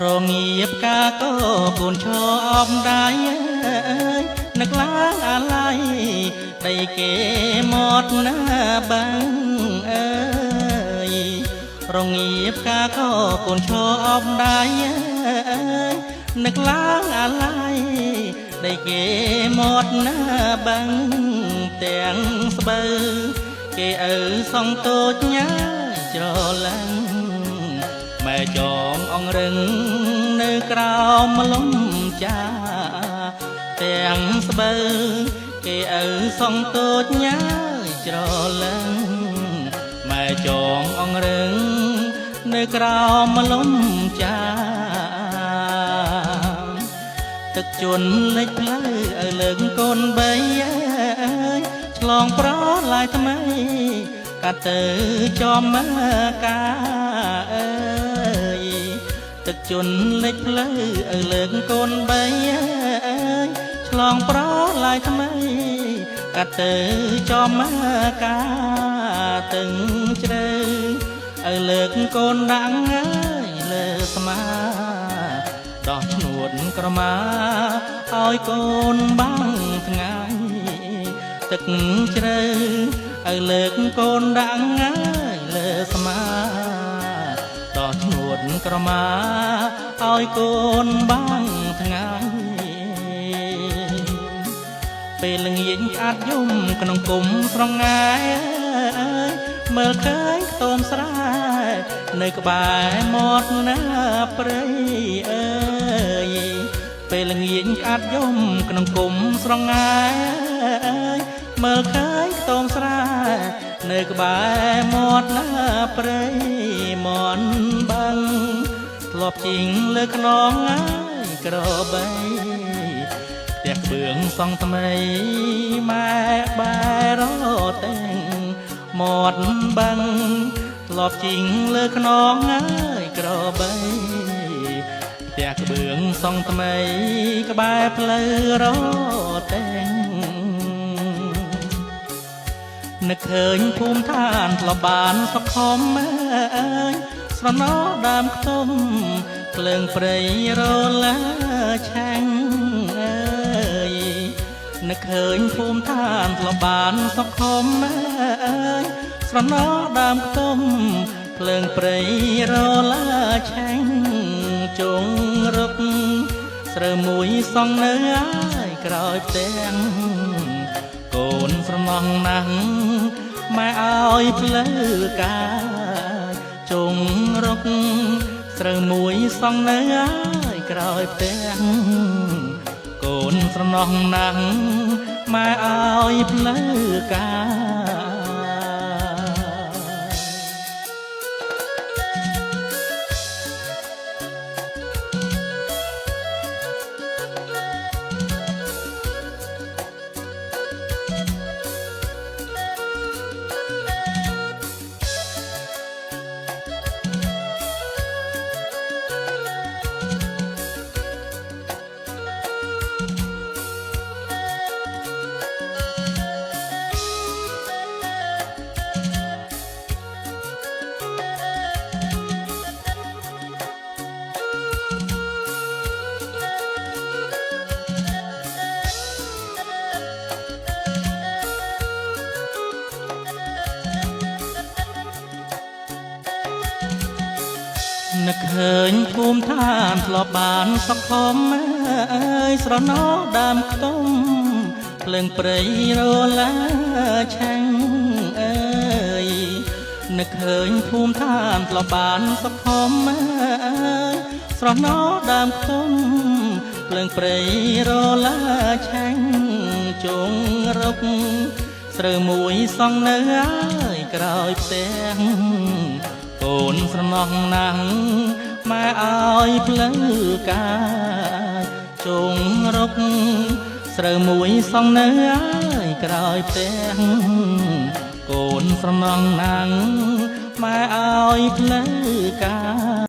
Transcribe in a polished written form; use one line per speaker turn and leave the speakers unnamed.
រងាបកាក៏កូនឈរអបដៃនឹកឡើងអាឡ័យដីគេមកណាបាំងអើយរងាបកាក៏កូនឈរអបដៃនឹកឡើងអាឡ័យដីគេមកណាបាំងទាំងស្បូវគេឪសងតូចញ៉ាច្រឡឹងម៉ែចងអងរឹងនៅក្រោមលំចាទាំងស្បូវគេឪសងតូចញ៉ាច្រឡឹងម៉ែចងអងរឹងនៅក្រោមលំចាទឹកជន់លេចផ្លូវឲ្យលើកកូនបីឆ្លងប្រឡាយថ្មីកាត់ទៅចំមកកាអើយទឹកជន់លេចផ្លូវឲ្យលើកកូនបីឆ្លងប្រឡាយថ្មីកាត់ទៅចំមកកាទាំងជ្រៅឲ្យលើកកូនដាក់លើស្មាដោះឈ្នួតក្រមាឲ្យកូនបាំងថ្ងៃទឹកជ្រៅឲ្យលើកកូនដាក់លើស្មាដោះឈ្នួតក្រមាឲ្យកូនបាំងថ្ងៃពេលល្ងាចអាត់យំក្នុងគុំស្រងាយមើលឃើញខ្ទមស្រែនៅក្បែរមាត់ណាព្រៃអើយពេលល្ងាចអាត់យំក្នុងគុំស្រងាយមើលឃើញខ្ទមស្រែនៅក្បែរមាត់ណាព្រៃមន់បាំងធ្លាប់ជីងលើខ្នងក្របីផ្ទះក្បឿងសង់ថ្មីម៉ែបែរតែងមាត់បាំងធ្លាប់ជីងលើខ្នងក្របីផ្ទះក្បឿងសង់ថ្មីក្បែរផ្លូវរតែងនឹកឃើញភូមិឋានធ្លាប់បានសុខំអើយស្រណោដើមខ្ទុំភ្លើងព្រៃរលាឆាំងអើយនឹកឃើញភូមិឋានធ្លាប់បានសុខំអើយស្រណោដើមខ្ទុំភ្លើងព្រៃរលាឆាំងជងរុកស្រូវមួយសង់នៅឯក្រោយផ្ទាំងកូនស្រណោះណាស់ម៉ែឲ្យផ្លូវកាជងរុកស្រូវមួយសង់នៅឯក្រោយផ្ទាំងកូនស្រណោះណាស់ម៉ែឲ្យផ្លូវកានឹកឃើញភូមិឋានធ្លាប់បានសុខំអើយស្រណោដើមខ្ទុំភ្លើងព្រៃរលាឆាំងអើយនឹកឃើញភូមិឋានធ្លាប់បានសុខំអើយស្រណោដើមខ្ទុំភ្លើងព្រៃរលាឆាំងជងរុកស្រូវមួយសង់នៅឯក្រោយផ្ទាំងកូនស្រណោះណាស់ម៉ែឲ្យផ្លូវកាជងរុកស្រូវមួយសង់នៅឯក្រោយផ្ទាំងកូនស្រណោះណាស់ម៉ែឲ្យផ្លូវកា